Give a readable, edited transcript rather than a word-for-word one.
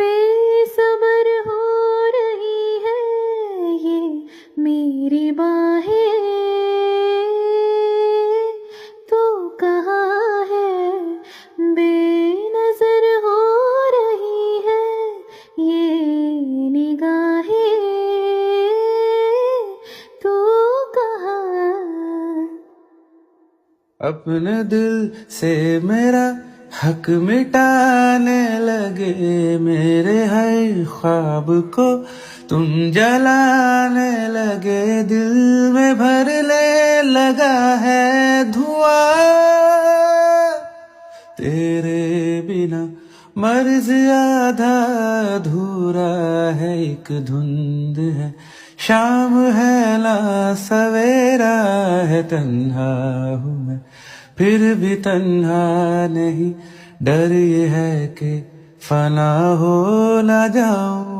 बेसब्र हो रही है ये मेरी बाहें, तू कहाँ है? बेनजर हो रही है ये निगाहें, तू कहाँ? अपने दिल से मेरा हक मिटाने लगे, मेरे हर ख्वाब को तुम जलाने लगे, दिल में भरने लगा है धुआं। तेरे बिना मर्ज आधा अधूरा है, एक धुंध है शाम है ना सवेरा है, तन्हा हूँ मैं फिर भी तन्हा नहीं, डर ये है कि फना हो ना जाऊं।